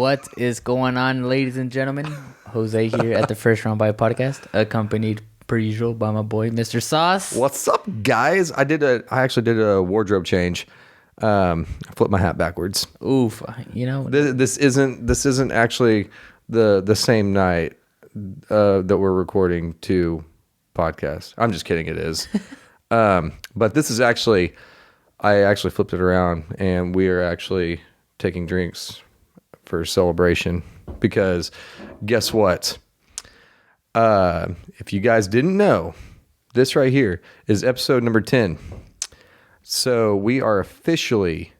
What is going on, ladies and gentlemen? Jose here at the First Round By Podcast, accompanied per usual by my boy, Mr. Sauce. What's up, guys? I actually did a wardrobe change. I flipped my hat backwards. Oof, you know This isn't actually the same night that we're recording two podcasts. I'm just kidding. It is. But this is actually, I actually flipped it around, and we are actually taking drinks for celebration because guess what? If you guys didn't know, this right here is episode number 10. So we are officially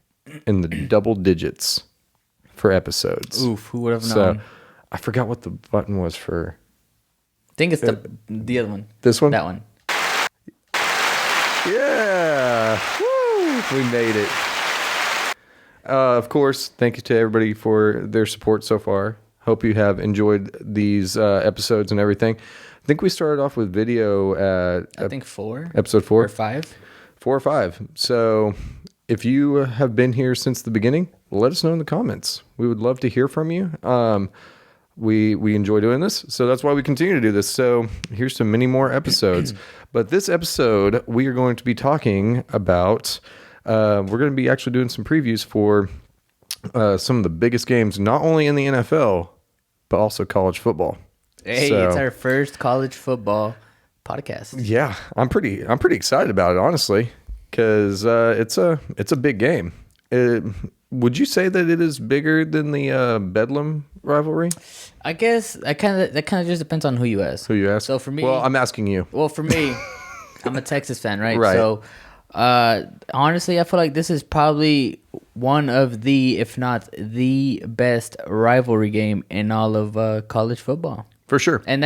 in the double digits for episodes. Oof, who would have known? So I forgot what the button was for. I think it's the other one. This one? That one. Yeah. Woo! We made it. Of course, thank you to everybody for their support so far. Hope you have enjoyed these episodes and everything. I think we started off with video at... I think 4. Episode 4? Or 5. 4 or 5. So if you have been here since the beginning, let us know in the comments. We would love to hear from you. We enjoy doing this, so that's why we continue to do this. So here's to many more episodes. But this episode, we are going to be talking about... we're going to be actually doing some previews for some of the biggest games, not only in the NFL, but also college football. Hey, So, it's our first college football podcast. yeah, I'm pretty excited about it, honestly, because it's a big game. Would you say that it is bigger than the Bedlam rivalry? I guess that kind of just depends on who you ask. Who you ask? So for me, well, I'm asking you. Well, for me, I'm a Texas fan, right? Right. So, honestly, I feel like this is probably one of the, if not the best rivalry game in all of college football. For sure. And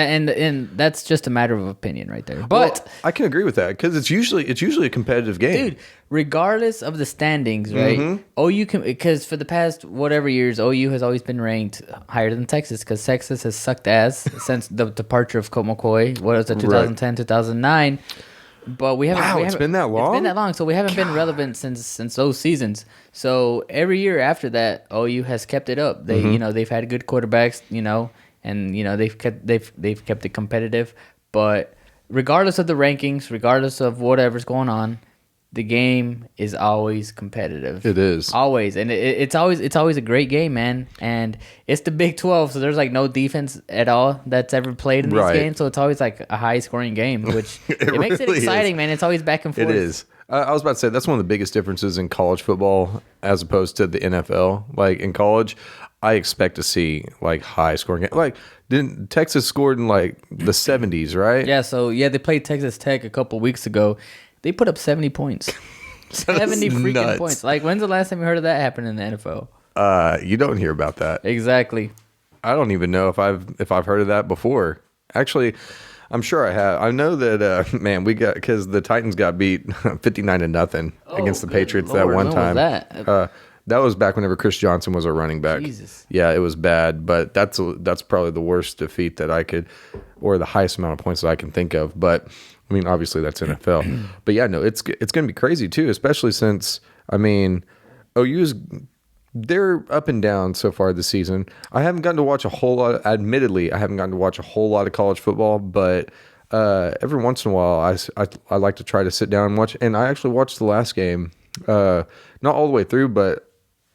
that's just a matter of opinion right there. But well, I can agree with that because it's usually a competitive game. dude, regardless of the standings, right? Mm-hmm. OU can, because for the past whatever years, OU has always been ranked higher than Texas because Texas has sucked ass since the departure of Colt McCoy. What was it, 2010, 2009? But we haven't. Wow, we it's haven't- been that long? It's been that long, so we haven't been relevant since those seasons. So every year after that, OU has kept it up. They, they've had good quarterbacks, and they've kept it competitive. But regardless of the rankings, regardless of whatever's going on, the game is always competitive. It is. Always, and it's always a great game, man. And it's the Big 12, so there's like no defense at all that's ever played in these Right. games. So it's always like a high scoring game, which it makes it really exciting, is. man. It's always back and forth. It is. I was about to say that's one of the biggest differences in college football as opposed to the NFL. Like in college, I expect to see like high scoring. Like didn't Texas scored in like the 70s, right? Yeah. So they played Texas Tech a couple weeks ago. They put up 70 points. 70 freaking nuts. points. Like, when's the last time you heard of that happen in the NFL? You don't hear about that. Exactly. I don't even know if I've heard of that before. Actually, I'm sure I have. I know that man, because the Titans got beat 59-0 against the good Patriots Lord, that one when was time. that? That was back whenever Chris Johnson was a running back. Jesus. Yeah, it was bad, but that's probably the worst defeat that I could, or the highest amount of points that I can think of. But I mean, obviously that's NFL. But yeah, no, it's going to be crazy too, especially since they're up and down so far this season. I haven't gotten to watch a whole lot. Admittedly, I haven't gotten to watch a whole lot of college football, but every once in a while, I like to try to sit down and watch. And I actually watched the last game, not all the way through, but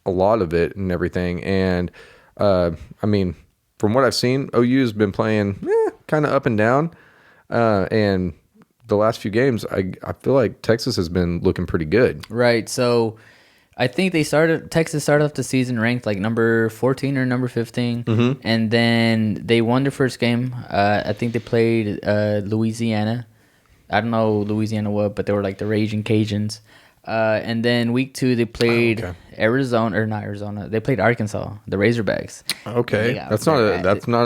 a lot of it and everything. And I mean, from what I've seen, OU has been playing kind of up and down, and the last few games, I feel like Texas has been looking pretty good. Right. So I think Texas started off the season ranked like number 14 or number 15. And then they won their first game. I think they played Louisiana. I don't know Louisiana what, but they were like the Raging Cajuns. And then week 2, they played Arizona. They played Arkansas, the Razorbacks. Okay. That's not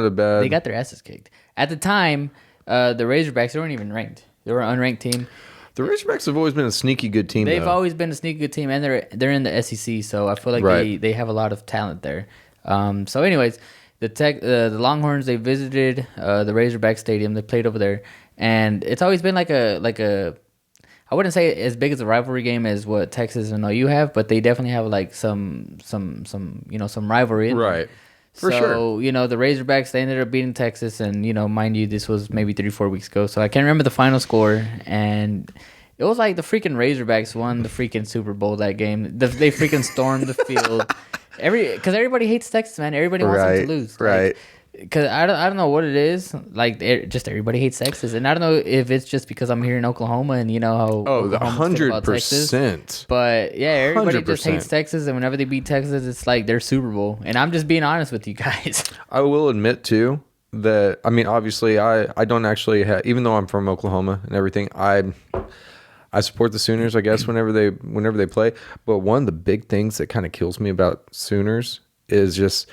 a bad. They got their asses kicked. At the time, the Razorbacks, they weren't even ranked. They were an unranked team. The Razorbacks have always been a sneaky good team. They've though. always been a sneaky good team, and they're in the SEC, so I feel like Right. they have a lot of talent there. So, anyways, the Longhorns, they visited the Razorback Stadium. They played over there, and it's always been like a I wouldn't say as big as a rivalry game as what Texas and OU have, but they definitely have like some rivalry in there. Right. For sure. So, the Razorbacks, they ended up beating Texas. And, mind you, this was maybe 3-4 weeks ago. So I can't remember the final score. And it was like the freaking Razorbacks won the freaking Super Bowl that game. They freaking stormed the field. Because everybody hates Texas, man. Everybody wants them to lose. Right. Because I don't know what it is. Like, just everybody hates Texas. And I don't know if it's just because I'm here in Oklahoma and you know how Oklahoma's feel about Texas. 100%. But, yeah, everybody 100%. just hates Texas. And whenever they beat Texas, it's like their Super Bowl. And I'm just being honest with you guys. I will admit, too, that, I mean, obviously, I don't actually have, even though I'm from Oklahoma and everything, I support the Sooners, I guess, whenever they play. But one of the big things that kind of kills me about Sooners is just,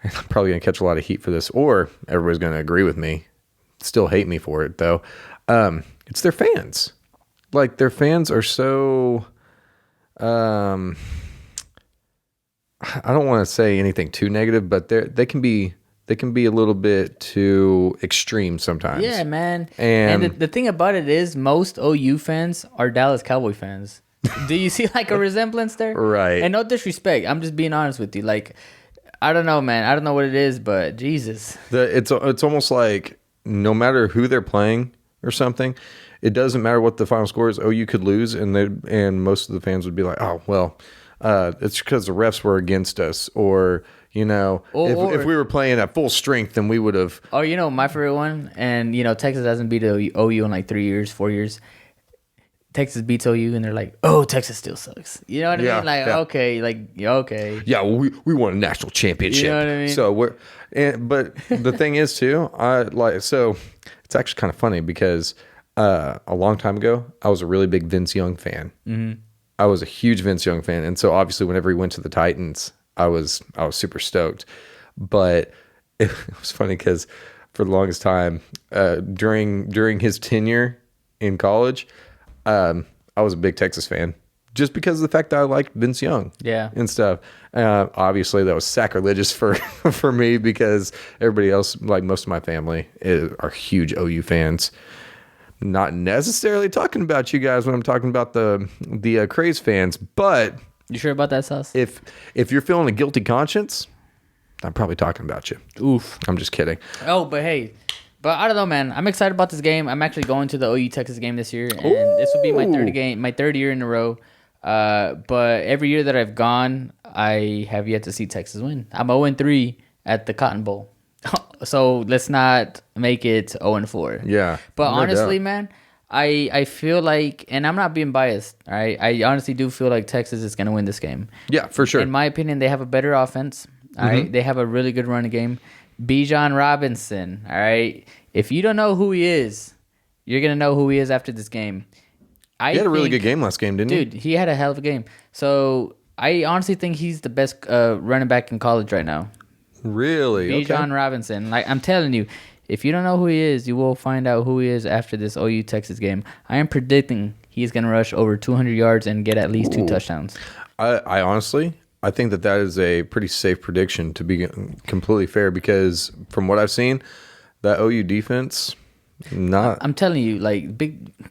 I'm probably going to catch a lot of heat for this, or everybody's going to agree with me, still hate me for it, though. It's their fans. Like, their fans are so, I don't want to say anything too negative, but they can be a little bit too extreme sometimes. Yeah, man. And the thing about it is most OU fans are Dallas Cowboy fans. Do you see like a resemblance there? Right. And no disrespect. I'm just being honest with you. Like, I don't know, man. I don't know what it is, but Jesus. It's almost like no matter who they're playing or something, it doesn't matter what the final score is. OU could lose, and most of the fans would be like, oh, well, it's because the refs were against us, or... if we were playing at full strength, then we would have. Oh, my favorite one, and Texas hasn't beat OU in like 3 years, 4 years. Texas beats OU, and they're like, "Oh, Texas still sucks." You know what I mean? Like, okay, okay. Yeah, we won a national championship. You know what I mean? So but the thing is too, so it's actually kind of funny because a long time ago, I was a really big Vince Young fan. Mm-hmm. I was a huge Vince Young fan, and so obviously, whenever he went to the Titans, I was super stoked. But it was funny because for the longest time, during his tenure in college, I was a big Texas fan just because of the fact that I liked Vince Young, and stuff. Obviously, that was sacrilegious for me because everybody else, like most of my family, are huge OU fans. Not necessarily talking about you guys when I'm talking about the Craze fans, but you sure about that, Sauce? If you're feeling a guilty conscience, I'm probably talking about you. Oof. I'm just kidding. Oh, but hey. But I don't know, man. I'm excited about this game. I'm actually going to the OU Texas game this year, and this will be my third year in a row. But every year that I've gone, I have yet to see Texas win. I'm 0-3 at the Cotton Bowl, so let's not make it 0-4. Yeah. But honestly, man, I feel like, and I'm not being biased, all right? I honestly do feel like Texas is going to win this game. Yeah, for sure. In my opinion, they have a better offense. All right, they have a really good running game. Bijan Robinson, all right? If you don't know who he is, you're going to know who he is after this game. He had a really good game last game, didn't he? Dude, he had a hell of a game. So I honestly think he's the best running back in college right now. Really? Bijan Robinson. Like, I'm telling you, if you don't know who he is, you will find out who he is after this OU Texas game. I am predicting he's going to rush over 200 yards and get at least 2 touchdowns. I honestly... I think that is a pretty safe prediction, to be completely fair, because from what I've seen, that OU defense, not. I'm telling you, like,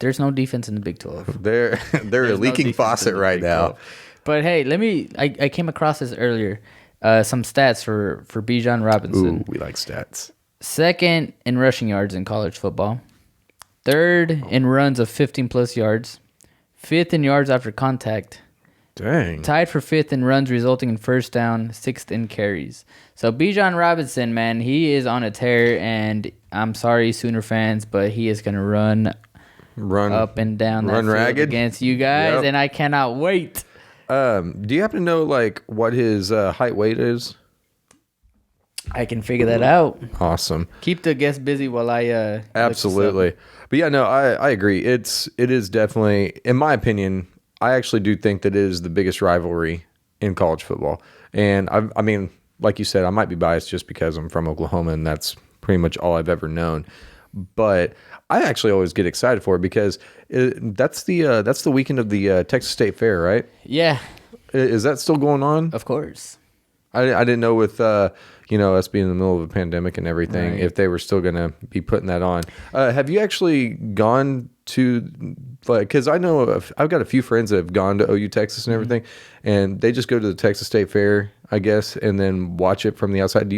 there's no defense in the Big 12. They're a leaking faucet right now. But hey, I came across this earlier. Some stats for Bijan Robinson. Ooh, we like stats. Second in rushing yards in college football. Third in runs of 15 plus yards. Fifth in yards after contact. Dang. Tied for fifth in runs resulting in first down, sixth in carries. So Bijan Robinson, man, he is on a tear, and I'm sorry, Sooner fans, but he is going to run up and down that field ragged against you guys, and I cannot wait. Do you happen to know like what his height weight is? I can figure that out. Awesome. Keep the guests busy while I absolutely. But yeah, no, I agree. It is definitely, in my opinion, I actually do think that it is the biggest rivalry in college football. And I mean, like you said, I might be biased just because I'm from Oklahoma and that's pretty much all I've ever known. But I actually always get excited for it because that's the weekend of the Texas State Fair, right? Yeah. Is that still going on? Of course. I didn't know with us being in the middle of a pandemic and everything, if they were still going to be putting that on. Have you actually gone to, because I know I've got a few friends that have gone to OU Texas and everything, and they just go to the Texas State Fair I guess, and then watch it from the outside.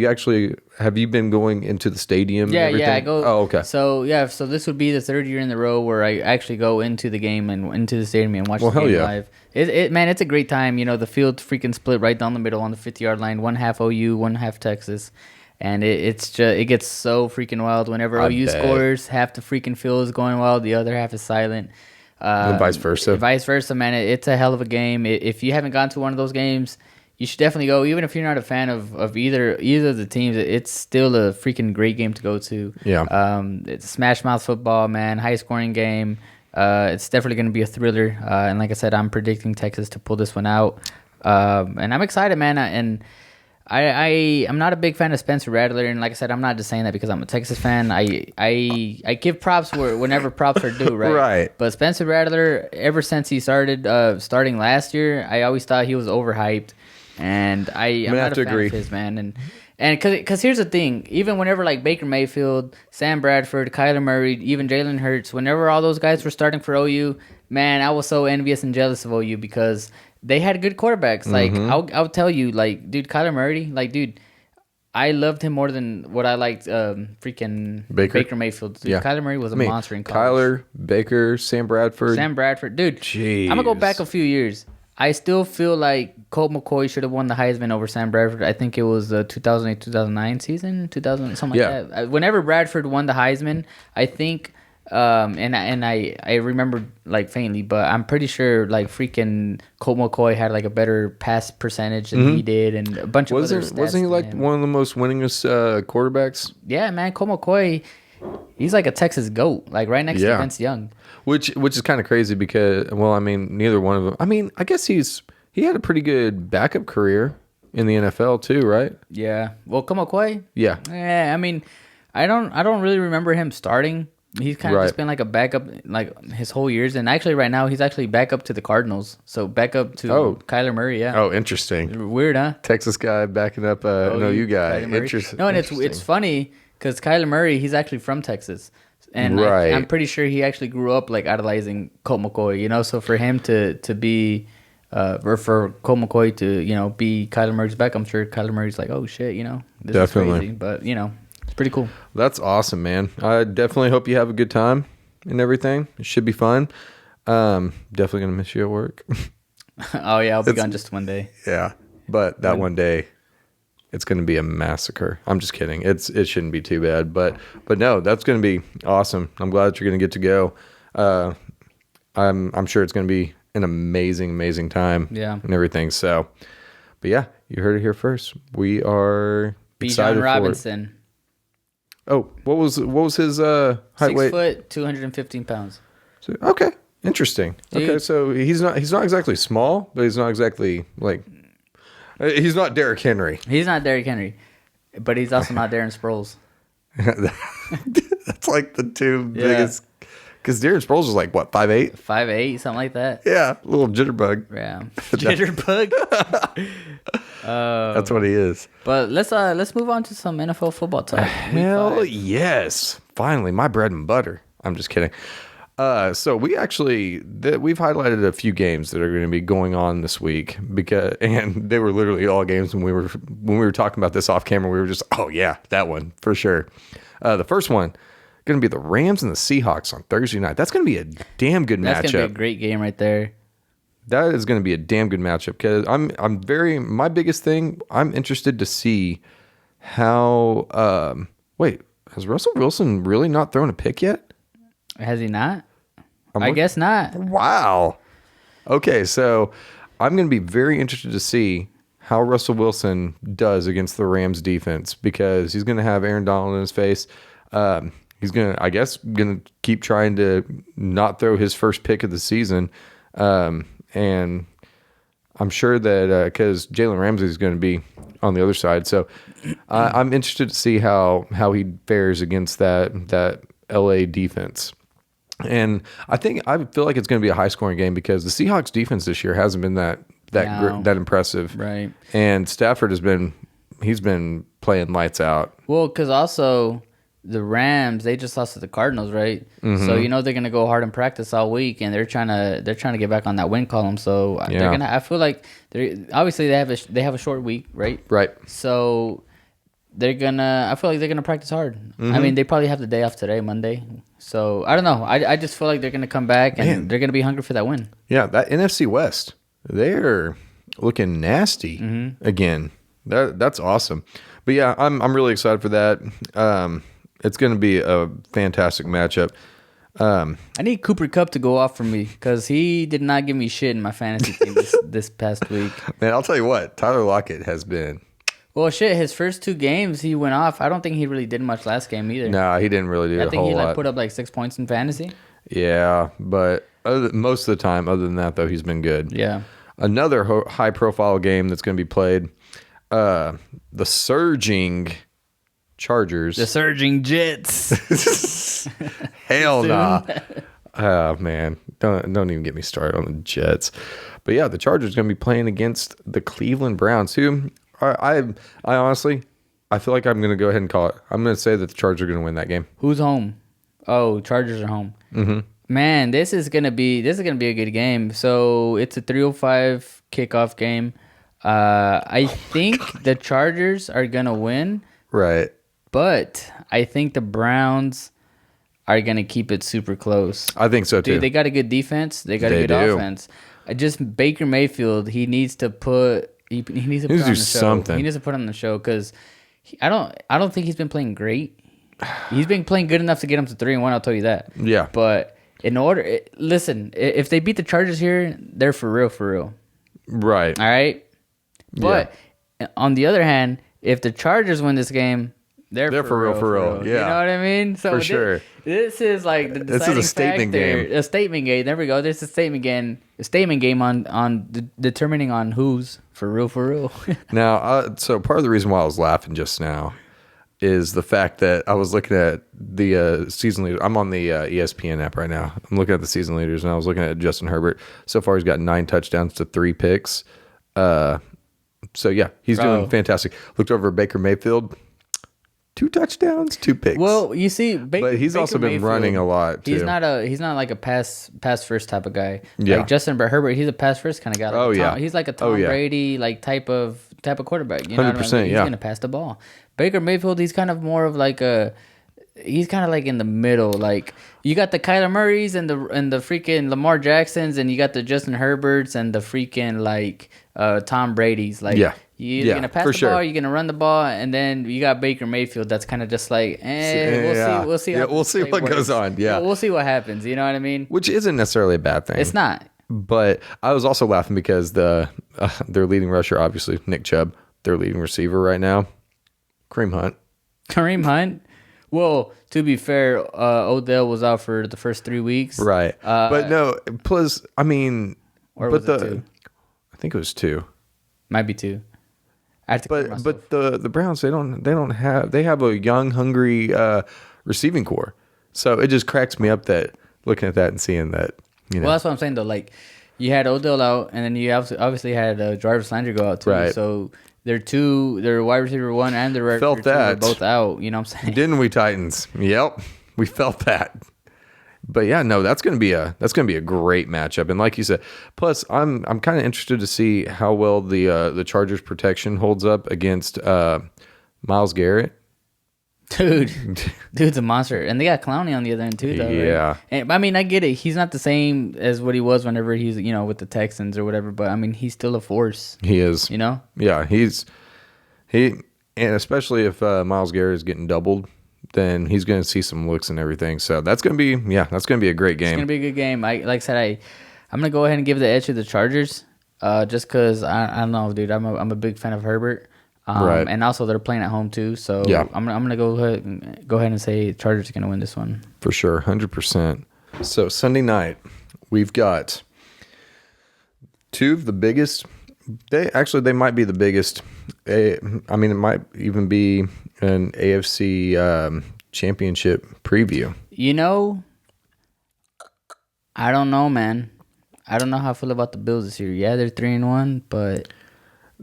Have you been going into the stadium? Yeah, and everything? I go. Oh, okay. So this would be the third year in a row where I actually go into the game and into the stadium and watch the game live. Man, it's a great time. The field freaking split right down the middle on the 50-yard line. One half OU, one half Texas, and it gets so freaking wild whenever OU scores. Half the freaking field is going wild, the other half is silent. And vice versa. Vice versa, man. It's a hell of a game. If you haven't gone to one of those games, you should definitely go. Even if you're not a fan of either of the teams, it's still a freaking great game to go to. Yeah. It's smash mouth football, man. High scoring game. It's definitely going to be a thriller. And like I said, I'm predicting Texas to pull this one out. And I'm excited, man. And I'm not a big fan of Spencer Rattler, and like I said, I'm not just saying that because I'm a Texas fan. I give props whenever props are due, right? Right. But Spencer Rattler, ever since he starting last year, I always thought he was overhyped, and I'm not a fan of his, man. And because here's the thing, even whenever like Baker Mayfield, Sam Bradford, Kyler Murray, even Jalen Hurts, whenever all those guys were starting for OU, man, I was so envious and jealous of OU because they had good quarterbacks. Like, I'll tell you, like, dude, Kyler Murray, like, dude, I loved him more than what I liked freaking Baker Mayfield. Dude, yeah. Kyler Murray was a monster in college. Kyler, Baker, Sam Bradford. Dude. Jeez. I'm going to go back a few years. I still feel like Colt McCoy should have won the Heisman over Sam Bradford. I think it was the 2008-2009 season, something like that. Whenever Bradford won the Heisman, I think... I remember like faintly, but I'm pretty sure like freaking Colt McCoy had like a better pass percentage than he did, and a bunch of other stats. Wasn't he like one of the most winningest quarterbacks? Yeah, man, Colt McCoy, he's like a Texas GOAT, like right next to Vince Young. Which is kind of crazy because, well, I mean, neither one of them. I mean, I guess he had a pretty good backup career in the NFL too, right? Yeah. Well, Colt McCoy. Yeah. Yeah. I mean, I don't really remember him starting. He's kind of just been like a backup like his whole years. And actually right now he's actually back up to the Cardinals. So back up to Kyler Murray, yeah. Oh, interesting. Weird, huh? Texas guy backing up an OU guy. Interesting. No, and it's funny because Kyler Murray, he's actually from Texas. And I'm pretty sure he actually grew up like idolizing Colt McCoy, So for him to be or for Colt McCoy to, be Kyler Murray's back, I'm sure Kyler Murray's like, oh shit, this Definitely. is crazy. But, it's pretty cool. That's awesome, man. I definitely hope you have a good time and everything. It should be fun. Definitely going to miss you at work. Oh, yeah. I'll be gone just one day. Yeah. But that one day, it's going to be a massacre. I'm just kidding. It shouldn't be too bad. But no, that's going to be awesome. I'm glad that you're going to get to go. I'm sure it's going to be an amazing, amazing time. Yeah. And everything. So, but yeah, you heard it here first. We are excited Bijan Robinson. Oh, what was his height, 6 weight? foot, 215 pounds. So, okay, interesting. Dude. Okay, so he's not exactly small, but he's not exactly like he's not Derrick Henry. He's not Derrick Henry, but he's also not Darren Sproles. That's like the two biggest. Because Darren Sproles is like what, 5'8"? 5'8", something like that. Yeah, a little jitterbug. Yeah, jitterbug. That's what he is. But let's move on to some NFL football talk. Hell yes! Finally, my bread and butter. I'm just kidding. So we've highlighted a few games that are going to be going on this week and they were literally all games when we were talking about this off camera. We were just, oh yeah, that one for sure. The first one going to be the Rams and the Seahawks on Thursday night. That's going to be a damn good matchup. That's going to be a great game right there. That is going to be a damn good matchup because my biggest thing, I'm interested to see how, has Russell Wilson really not thrown a pick yet? Has he not? I guess not. Wow. Okay, so I'm going to be very interested to see how Russell Wilson does against the Rams defense because he's going to have Aaron Donald in his face. He's going to keep trying to not throw his first pick of the season. And I'm sure that because Jalen Ramsey is going to be on the other side. So I'm interested to see how he fares against that LA defense. And I feel like it's going to be a high scoring game because the Seahawks defense this year hasn't been that impressive. Right. And Stafford he's been playing lights out. Well, because also the Rams, they just lost to the Cardinals, right? Mm-hmm. So they're gonna go hard in practice all week, and they're trying to get back on that win column. So they're gonna. I feel like obviously they have a short week, right? Right. So I feel like they're gonna practice hard. Mm-hmm. I mean, they probably have the day off today, Monday. So I don't know. I just feel like they're gonna come back and they're gonna be hungry for that win. Yeah, that NFC West, they're looking nasty again. That's awesome. But yeah, I'm really excited for that. It's going to be a fantastic matchup. I need Cooper Kupp to go off for me because he did not give me shit in my fantasy team this past week. Man, I'll tell you what, Tyler Lockett has been. Well, shit, his first 2 games he went off. I don't think he really did much last game either. No, he didn't really do a whole lot. I think he put up like 6 points in fantasy. Yeah, but most of the time, other than that, though, he's been good. Yeah. Another high-profile game that's going to be played, the surging Chargers. The surging Jets. Hell nah. Oh, man. Don't even get me started on the Jets. But yeah, the Chargers are going to be playing against the Cleveland Browns, who I honestly, I feel like I'm going to go ahead and call it. I'm going to say that the Chargers are going to win that game. Who's home? Oh, Chargers are home. Mm-hmm. Man, this is gonna be a good game. So it's a 3:05 kickoff game. I think the Chargers are gonna win. Right. But I think the Browns are going to keep it super close. I think so, too. Dude, they got a good defense. They got a good offense. Just Baker Mayfield, he needs to put he needs to put on the show. Something. He needs to put on the show because I don't think he's been playing great. He's been playing good enough to get him to 3-1, I'll tell you that. Yeah. But listen, if they beat the Chargers here, they're for real. Right. All right? But on the other hand, if the Chargers win this game, they're for real. Yeah. You know what I mean? So for sure. This is like the deciding This is a statement game. A statement game. There we go. This is a statement game on determining on who's for real. Now, so part of the reason why I was laughing just now is the fact that I was looking at the season leader. I'm on the ESPN app right now. I'm looking at the season leaders, and I was looking at Justin Herbert. So far, he's got 9 touchdowns to 3 picks. So yeah, he's doing fantastic. Looked over at Baker Mayfield. 2 touchdowns, 2 picks. Well, you see, but he's also been running a lot too. He's not like a pass first type of guy. Yeah. Like Justin Herbert, he's a pass first kind of guy. Like he's like a Tom Brady like type of quarterback. You know 100%, what I mean? He's gonna pass the ball. Baker Mayfield, he's kind of more of like he's kind of like in the middle. Like you got the Kyler Murrays and the freaking Lamar Jacksons, and you got the Justin Herberts and the freaking like Tom Brady's. Like you're gonna pass the ball, you're gonna run the ball, and then you got Baker Mayfield. That's kind of just like, we'll see. We'll see what goes on. Yeah, we'll see what happens. You know what I mean? Which isn't necessarily a bad thing. It's not. But I was also laughing because their leading rusher, obviously Nick Chubb, their leading receiver right now, Kareem Hunt. Well, to be fair, Odell was out for the first 3 weeks. Right. But no, plus, I mean, or was it 2? I think it was 2. Might be 2. But the Browns, they have a young, hungry receiving core. So it just cracks me up that looking at that and seeing that, you know. Well, that's what I'm saying though. Like you had Odell out, and then you obviously had Jarvis Landry go out too. Right. So their wide receiver 1 and their wide receiver 2 were both out. You know what I'm saying? Didn't we, Titans? Yep, we felt that. But yeah, no, that's gonna be a great matchup. And like you said, plus I'm kind of interested to see how well the Chargers protection holds up against Myles Garrett. Dude's a monster, and they got Clowney on the other end too. Though, yeah, right? And I mean, I get it. He's not the same as what he was whenever he's with the Texans or whatever. But I mean, he's still a force. He is. You know. Yeah, and especially if Myles Garrett is getting doubled, then he's going to see some looks and everything. So that's going to be a great game. It's going to be a good game. I'm going to go ahead and give the edge to the Chargers, just because I don't know, dude. I'm a big fan of Herbert. Right. And also they're playing at home too, so yeah. I'm gonna go ahead and say Chargers are gonna win this one for sure, 100%. So Sunday night we've got 2 of the biggest. They might be the biggest. I mean, it might even be an AFC championship preview. I don't know, man. I don't know how I feel about the Bills this year. Yeah, they're 3-1, but.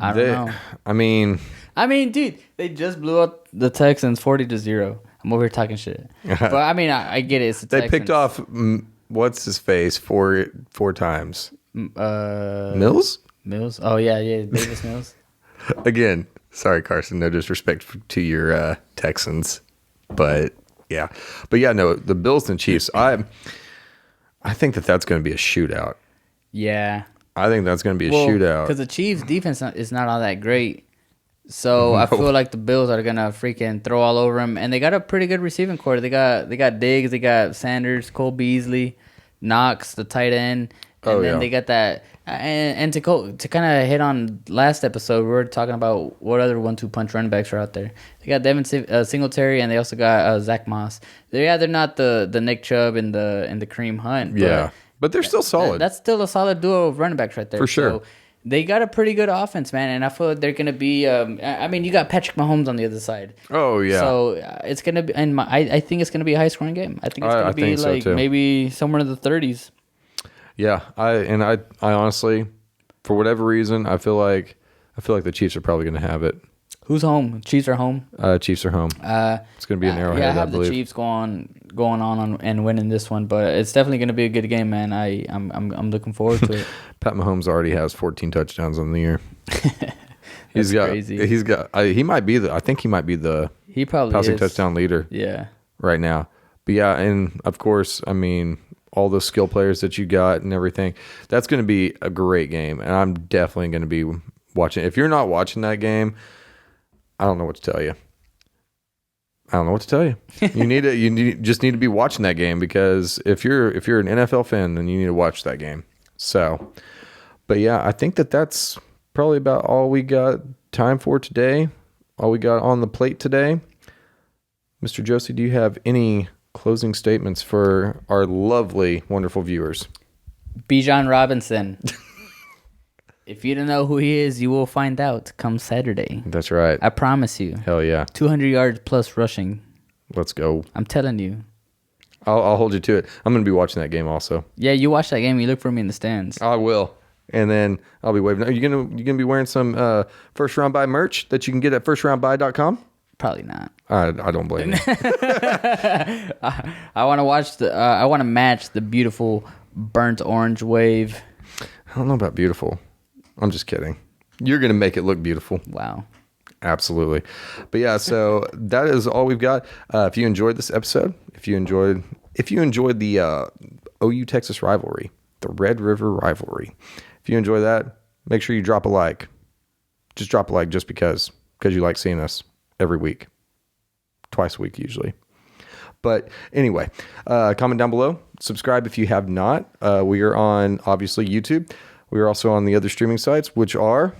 I don't know. I mean, dude, they just blew up the Texans 40-0. I'm over here talking shit. But I mean, I get it. It's the They Texans. picked off what's his face four times. Mills. Oh yeah, Davis Mills. Again, sorry, Carson. No disrespect to your Texans, but yeah, no, the Bills and Chiefs. I think that's going to be a shootout. Yeah, I think that's going to be a shootout because the Chiefs' defense is not all that great. So I feel like the Bills are gonna freaking throw all over them, and they got a pretty good receiving core. They got Diggs, they got Sanders, Cole Beasley, Knox, the tight end, and then they got that. And to kind of hit on last episode, we were talking about what other 1-2 punch running backs are out there. They got Devin Singletary, and they also got Zach Moss. They're not the Nick Chubb and the Kareem Hunt. But they're still solid. That's still a solid duo of running backs right there. For sure. So they got a pretty good offense, man, and I feel like they're gonna be. I mean, you got Patrick Mahomes on the other side. Oh yeah. So it's gonna be, and I think it's gonna be a high scoring game. I think it's gonna be like maybe somewhere in the 30s. Yeah, I honestly, for whatever reason, I feel like the Chiefs are probably going to have it. Who's home? Chiefs are home. Chiefs are home. It's going to be an Arrowhead, I have believe. the Chiefs going on and winning this one, but it's definitely going to be a good game, man. I'm looking forward to it. Pat Mahomes already has 14 touchdowns on the year. Crazy. He might be I think he might be the he probably passing is. touchdown leader. Yeah. Right now, but yeah, and of course, I mean, all those skill players that you got and everything. That's going to be a great game, and I'm definitely going to be watching. If you're not watching that game, I don't know what to tell you. You just need to be watching that game, because if you're an NFL fan, then you need to watch that game. So, but yeah, I think that's probably about all we got time for today. All we got on the plate today. Mr. Josie, do you have any closing statements for our lovely, wonderful viewers? Bijan Robinson. If you don't know who he is, you will find out come Saturday. That's right. I promise you. Hell yeah. 200 yards plus rushing. Let's go. I'm telling you. I'll hold you to it. I'm going to be watching that game also. Yeah, you watch that game. You look for me in the stands. I will. And then I'll be waving. Are you gonna be wearing some First Round Buy merch that you can get at firstroundbuy.com? Probably not. I don't blame you. I want to watch I want to match the beautiful burnt orange wave. I don't know about beautiful. I'm just kidding. You're gonna make it look beautiful. Wow. Absolutely. But yeah, so that is all we've got. If you enjoyed this episode, if you enjoyed the OU Texas rivalry, the Red River rivalry, if you enjoy that, make sure you drop a like. Just drop a like just because you like seeing us every week. Twice a week usually. But anyway, comment down below. Subscribe if you have not. We are on, obviously, YouTube. We are also on the other streaming sites, which are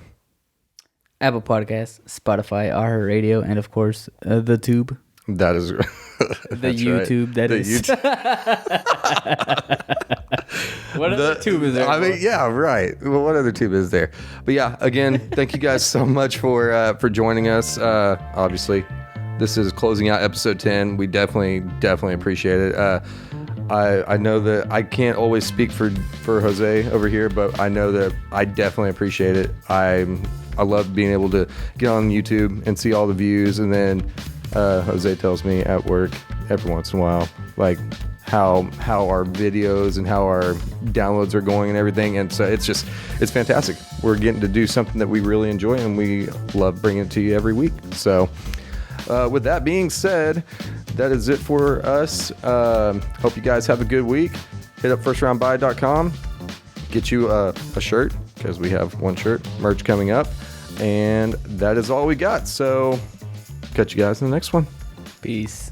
Apple Podcasts, Spotify, iHeartRadio, and of course, the Tube. That is the YouTube. Right. What other tube is there? I mean, yeah, right. Well, what other tube is there? But yeah, again, thank you guys so much for joining us. Obviously, this is closing out episode 10. We definitely appreciate it. I know that I can't always speak for Jose over here, but I know that I definitely appreciate it. I love being able to get on YouTube and see all the views, and then Jose tells me at work every once in a while, like how our videos and how our downloads are going and everything. And so it's fantastic. We're getting to do something that we really enjoy, and we love bringing it to you every week. So with that being said, that is it for us. Hope you guys have a good week. Hit up firstroundbuy.com. Get you a shirt, because we have one shirt merch coming up. And that is all we got. So catch you guys in the next one. Peace.